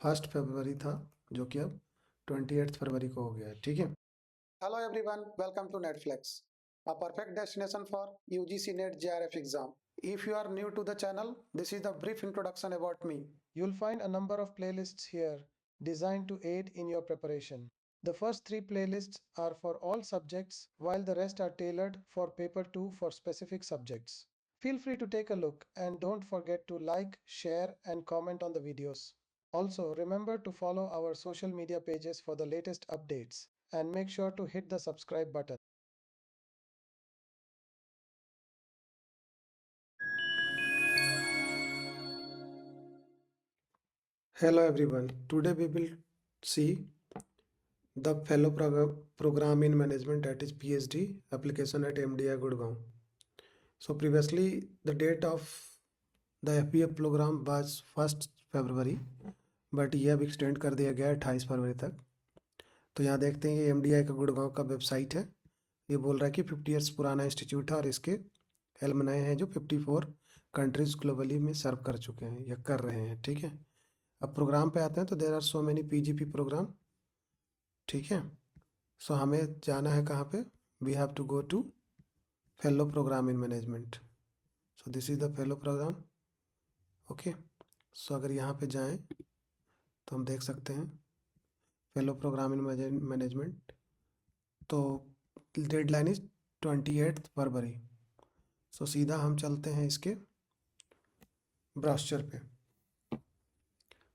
1 फरवरी था, जो कि अब 28 फरवरी को हो गया है। ठीक है। Hello everyone, welcome to Netflix, a perfect destination for UGC NET JRF exam. If you are new to the channel, this is the brief introduction about me. You'll find a number of playlists here designed to aid in your preparation. The first 3 playlists are for all subjects, while the rest are tailored for paper 2 for specific subjects. Feel free to take a look and don't forget to like, share, and comment on the videos. Also, remember to follow our social media pages for the latest updates and make sure to hit the subscribe button. Hello everyone. Today we will see the fellow program in management, that is PhD application at MDI Gurgaon. So previously the date of the FBA program was 1 February, but ये अब extend कर दिया गया है 28 फरवरी तक। तो यहाँ देखते हैं ये MDI का गुड़गांव का वेबसाइट है। ये बोल रहा है कि 50 ईयर्स पुराना इंस्टीट्यूट है और इसके एलमनाई हैं जो 54 कंट्रीज ग्लोबली में सर्व कर चुके हैं या कर रहे हैं। ठीक है। अब प्रोग्राम पे आते हैं तो there are so many PGP program. ठीक है। सो हमें जाना है कहाँ पे? We have to go to fellow program in management. So this is the fellow program. Okay. So अगर यहाँ पे जाएं तो हम देख सकते हैं फेलो प्रोग्राम इन मैनेजमेंट। तो डेडलाइन इज 28 फरवरी। सो सीधा हम चलते हैं इसके ब्राउज़र पे।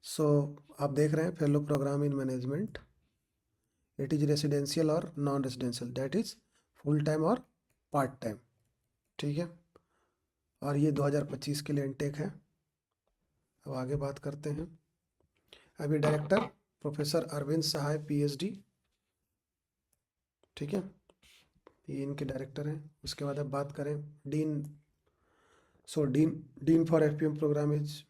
सो आप देख रहे हैं fellow program in management. It is residential और non residential, that is full time और पार्ट टाइम। ठीक है। और ये 2025 के लिए इनटेक है। अब आगे बात करते हैं। अभी डायरेक्टर प्रोफेसर अरविंद सहाय PhD। ठीक है, ये इनके डायरेक्टर हैं। उसके बाद अब बात करें dean. So dean for FPM programme is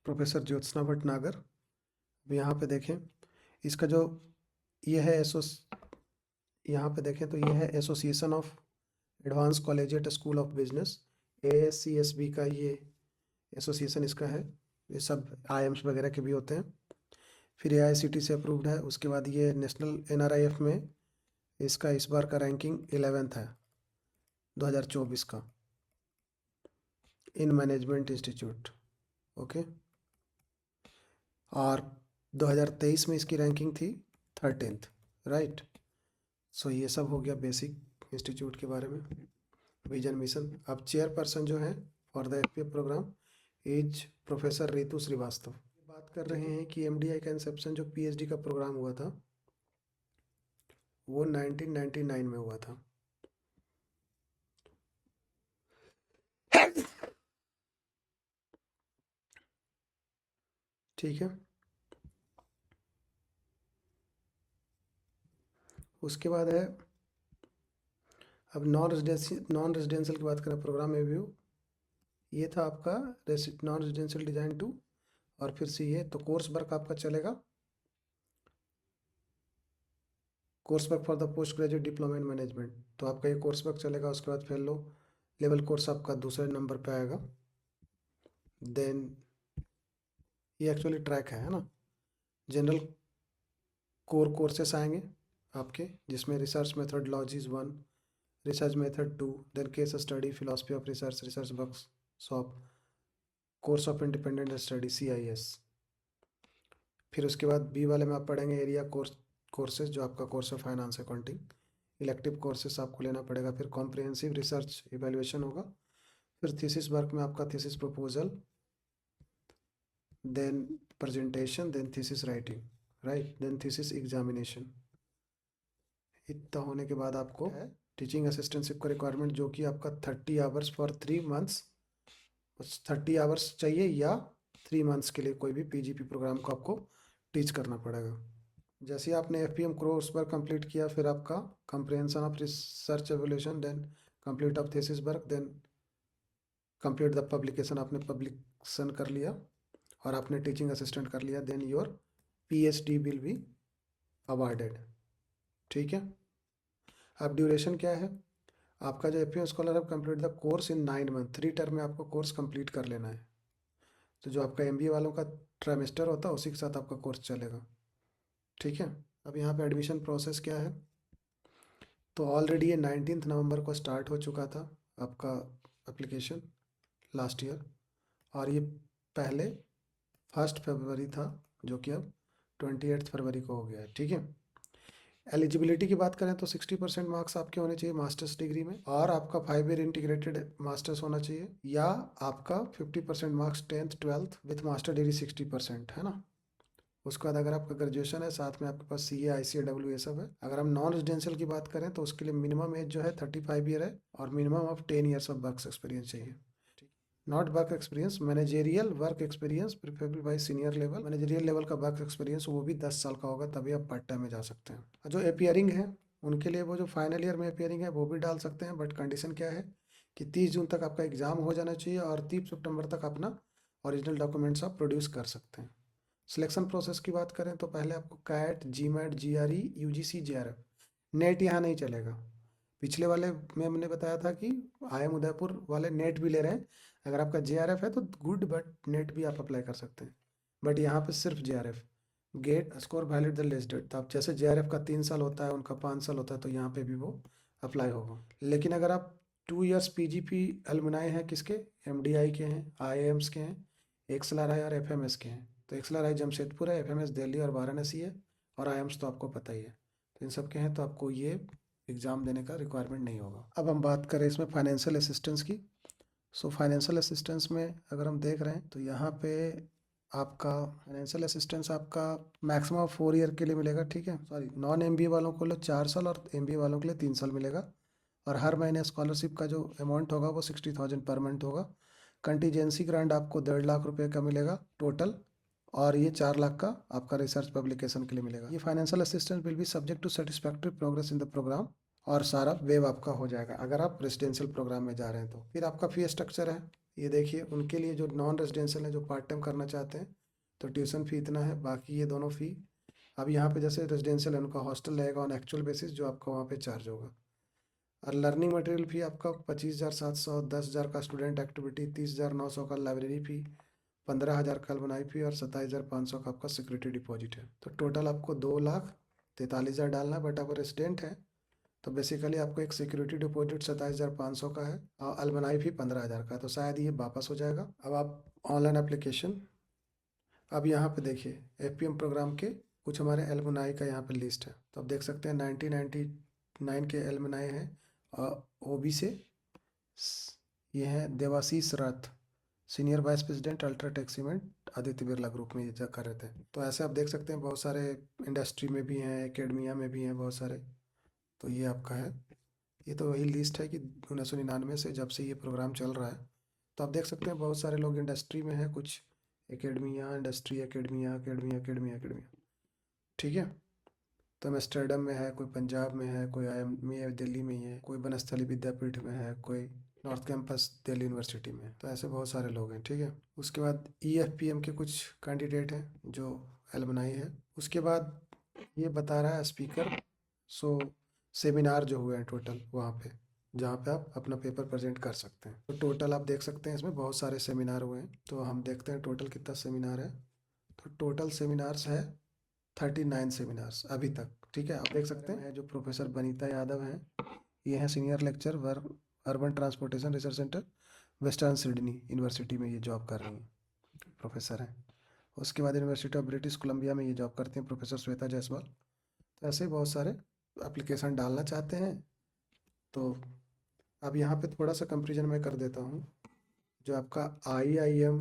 professor Jyotsna Bhatnagar. अब यहाँ पे देखें इसका जो ये है यहाँ पे देखें तो ये है association of advance collegiate school of business, ASCSB का ये एसोसिएशन इसका है। ये सब IIMs वगैरह के भी होते हैं। फिर AICTE से अप्रूव्ड है। उसके बाद ये नेशनल NRIF में इसका इस बार का रैंकिंग 11th है 2024 का इन मैनेजमेंट इंस्टीट्यूट। ओके। और 2023 में इसकी रैंकिंग थी 13th, राइट। सो ये सब हो गया बेसिक इंस्टीट्यूट के बारे में, विजन मिशन। अब चेयरपर्सन जो है for the FPA programme is professor Ritu Srivastava. बात कर रहे हैं कि MDI का इंसेप्शन जो PhD का प्रोग्राम हुआ था वो 1999 में हुआ था। ठीक है। उसके बाद है अब नॉन रेजिडेंशियल की बात करें प्रोग्राम रिव्यू। ये था आपका नॉन रेजिडेंशियल डिजाइन 2 और फिर CA। तो कोर्स वर्क आपका चलेगा course work for the post graduate diploma in management. तो आपका ये कोर्स वर्क चलेगा। उसके बाद फेलो लेवल कोर्स आपका दूसरे नंबर पे आएगा। देन ये एक्चुअली ट्रैक है ना। जनरल कोर कोर्सेस आएंगे आपके, जिसमें research methodologies 1, research method 2, then case study, philosophy of research, research workshop, course of independent study CIS। फिर उसके बाद B वाले में आप पढ़ेंगे एरिया कोर्सेज, जो आपका course of finance accounting. Elective courses आपको लेना पड़ेगा। फिर कॉम्प्रिहेंसिव रिसर्च इवैल्यूएशन होगा। फिर थीसिस वर्क में आपका thesis proposal, then presentation, then thesis writing, right, then thesis examination. इतना होने के बाद आपको टीचिंग असिस्टेंटशिप का रिक्वायरमेंट, जो कि आपका 30 आवर्स फॉर 3 मंथ्स, 30 आवर्स चाहिए या 3 मंथ्स के लिए कोई भी PGP प्रोग्राम को आपको टीच करना पड़ेगा। जैसे ही आपने FPM कोर्स पर कंप्लीट किया, फिर आपका comprehension of research evolution, then complete of thesis work, then complete the publication, आपने पब्लिकेशन कर लिया और आपने टीचिंग असिस्टेंट कर लिया, then your PhD will be awarded. ठीक है। अब ड्यूरेशन क्या है आपका? जो FPM स्कॉलर है complete the course in 9 month, 3 term में आपको कोर्स कंप्लीट कर लेना है। तो जो आपका MBA वालों का ट्राइमेस्टर होता है उसी के साथ आपका कोर्स चलेगा, ठीक है। अब यहाँ पे एडमिशन प्रोसेस क्या है, तो ऑलरेडी ये 19 नवंबर को स्टार्ट हो चुका था आपका एप्लीकेशन लास्ट ईयर, और ये पहले 1 फरवरी था जो कि अब 28 फरवरी को हो गया है, ठीक है। एलिजिबिलिटी की बात करें तो 60% मार्क्स आपके होने चाहिए मास्टर्स डिग्री में, और आपका 5 ईयर इंटीग्रेटेड मास्टर्स होना चाहिए, या आपका 50% marks 10th 12th with master degree 60%, है ना। उसके बाद अगर आपका ग्रेजुएशन है, साथ में आपके पास CA ICAW ये सब है। अगर हम नॉन रेजिडेंशियल की बात करें तो उसके लिए मिनिमम एज जो है 35 ईयर है, और minimum of 10 years of work experience चाहिए। Not work experience, managerial work experience preferable by senior level. Managerial level का वर्क एक्सपीरियंस वो भी 10 साल का होगा, तभी आप पार्ट टाइम में जा सकते हैं। और जो अपियरिंग है उनके लिए वो जो फाइनल ईयर में अपियरिंग है वो भी डाल सकते हैं, बट कंडीशन क्या है कि 30 जून तक आपका एग्जाम हो जाना चाहिए, और 30 सितंबर तक अपना ओरिजिनल डॉक्यूमेंट्स आप प्रोड्यूस कर सकते हैं। सिलेक्शन प्रोसेस की बात करें तो पहले आपको CAT, GMAT, GRE, UGC, JRF, NET यहाँ नहीं चलेगा। पिछले वाले में हमने बताया था कि IIM उदयपुर वाले नेट भी ले रहे हैं। अगर आपका JRF है तो गुड, बट नेट भी आप अप्लाई कर सकते हैं, बट यहाँ पे सिर्फ JRF। GATE score valid the less date, तो आप जैसे JRF का 3 साल होता है, उनका 5 साल होता है, तो यहाँ पे भी वो अप्लाई होगा। लेकिन अगर आप 2 इयर्स PGP एलुमनाई हैं किसके, MDI के हैं, IIMs के हैं, XLRI और FMS के हैं। तो XLRI जमशेदपुर है, FMS दिल्ली और वाराणसी है, और IIMs तो आपको पता ही है। तो इन सब के हैं, तो आपको ये एग्ज़ाम देने का रिक्वायरमेंट नहीं होगा। अब हम बात करें इसमें फाइनेंशियल असिस्टेंस की। सो फाइनेंशियल असिस्टेंस में अगर हम देख रहे हैं तो यहाँ पे आपका फाइनेंशियल असिस्टेंस आपका मैक्सिमम 4 ईयर के लिए मिलेगा, ठीक है। सॉरी, नॉन MBA वालों को लिए 4 साल और MBA वालों के लिए 3 साल मिलेगा, और हर महीने स्कॉलरशिप का जो अमाउंट होगा वो 60,000 पर मंथ होगा। कंटीजेंसी ग्रांट आपको 1.5 लाख रुपए का मिलेगा टोटल, और ये 4 लाख का आपका रिसर्च पब्लिकेशन के लिए मिलेगा। ये financial assistance will be subject to satisfactory progress in the programme, और सारा वेव आपका हो जाएगा अगर आप रेजिडेंशियल प्रोग्राम में जा रहे हैं तो। फिर आपका फी स्ट्रक्चर है, ये देखिए उनके लिए जो नॉन रेजिडेंशियल है, जो पार्ट टाइम करना चाहते हैं, तो ट्यूशन फी इतना है, बाकी ये दोनों फी। अब यहाँ पे जैसे रेजिडेंशियल है उनका हॉस्टल रहेगा ऑन एक्चुअल बेसिस, जो आपका वहाँ पे चार्ज होगा। और लर्निंग मटेरियल फी आपका 25,700, 10,000 का स्टूडेंट एक्टिविटी, 30,900 का लाइब्रेरी फी, 15,000 का अलमनाई फी, और 27,500 का आपका सिक्योरिटी डिपॉजिट है। तो टोटल आपको 2,43,000 डालना है, बट अगर रेजिडेंट है तो बेसिकली आपको एक सिक्योरिटी डिपॉजिट 27,500 का है, और अलमनाई फी 15,000 का है, तो शायद ये वापस हो जाएगा। अब आप ऑनलाइन एप्लीकेशन, अब यहाँ पे देखिए FPM प्रोग्राम के कुछ हमारे एलमनाई का यहाँ पे लिस्ट है, तो आप देख सकते हैं 1999 के एलमनाई हैं, और OB से ये हैं देवाशीष रथ, senior vice president UltraTech cement, Aditya Birla group में ये कर रहे थे। तो ऐसे आप देख सकते हैं बहुत सारे इंडस्ट्री में भी हैं, एकेडमिया में भी हैं बहुत सारे। तो ये आपका है, ये तो वही लिस्ट है कि 1999 से जब से ये प्रोग्राम चल रहा है, तो आप देख सकते हैं बहुत सारे लोग इंडस्ट्री में हैं, कुछ academia, industry, academia, academia, academia, academia, ठीक है। तो एम्स्टर्डम में है, कोई पंजाब में है, कोई IIM में है, दिल्ली में ही है, कोई बनस्थली विद्यापीठ में है, कोई नॉर्थ कैंपस दिल्ली यूनिवर्सिटी में है। तो ऐसे बहुत सारे लोग हैं, ठीक है। उसके बाद EFPM के कुछ कैंडिडेट हैं जो एलमनाई है। उसके बाद ये बता रहा है स्पीकर, सो सेमिनार जो हुए हैं टोटल वहाँ पे, जहाँ पे आप अपना पेपर प्रेजेंट कर सकते हैं। तो टोटल आप देख सकते हैं इसमें बहुत सारे सेमिनार हुए हैं, तो हम देखते हैं टोटल कितना सेमिनार है। तो टोटल सेमिनार्स है 39 सेमिनार्स अभी तक, ठीक है। आप देख सकते हैं जो प्रोफेसर बनीता यादव हैं, ये हैं senior lecture urban transportation research centre, western Sydney university में ये जॉब कर रही हैं, प्रोफेसर हैं। उसके बाद यूनिवर्सिटी ऑफ ब्रिटिश कोलंबिया में ये जॉब करते हैं प्रोफेसर श्वेता जायसवाल। तो ऐसे बहुत सारे एप्लीकेशन डालना चाहते हैं। तो अब यहाँ पे थोड़ा सा कंपेरिजन मैं कर देता हूँ। जो आपका IIM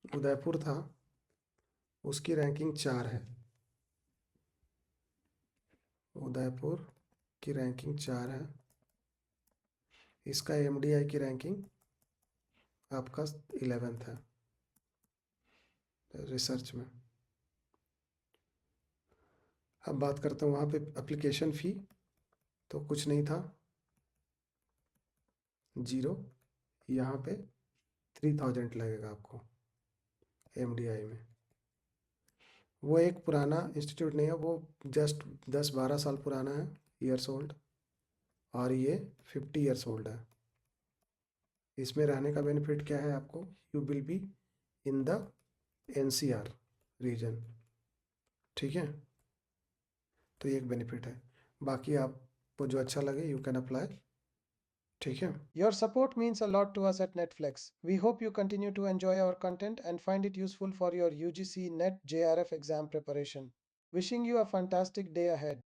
उदयपुर था उसकी रैंकिंग 4 है, उदयपुर की रैंकिंग 4 है। इसका MDI की रैंकिंग आपका 11th है रिसर्च में। अब बात करते हैं वहाँ पे एप्लीकेशन फ़ी, तो कुछ नहीं था, 0। यहाँ पे 3,000 लगेगा आपको MDI में। वो एक पुराना इंस्टीट्यूट नहीं है, वो जस्ट 10-12 साल पुराना है, ईयर्स ओल्ड, और ये 50 ईयर्स ओल्ड है। इसमें रहने का बेनिफिट क्या है आपको? You will be in the NCR region, ठीक है। तो ये एक बेनिफिट है, बाकी आपको जो अच्छा लगे यू कैन अप्लाई, ठीक है। Your support means a lot to us at Netflix. We hope you continue to enjoy our content and find it useful for your UGC NET JRF exam preparation. Wishing you a fantastic day ahead.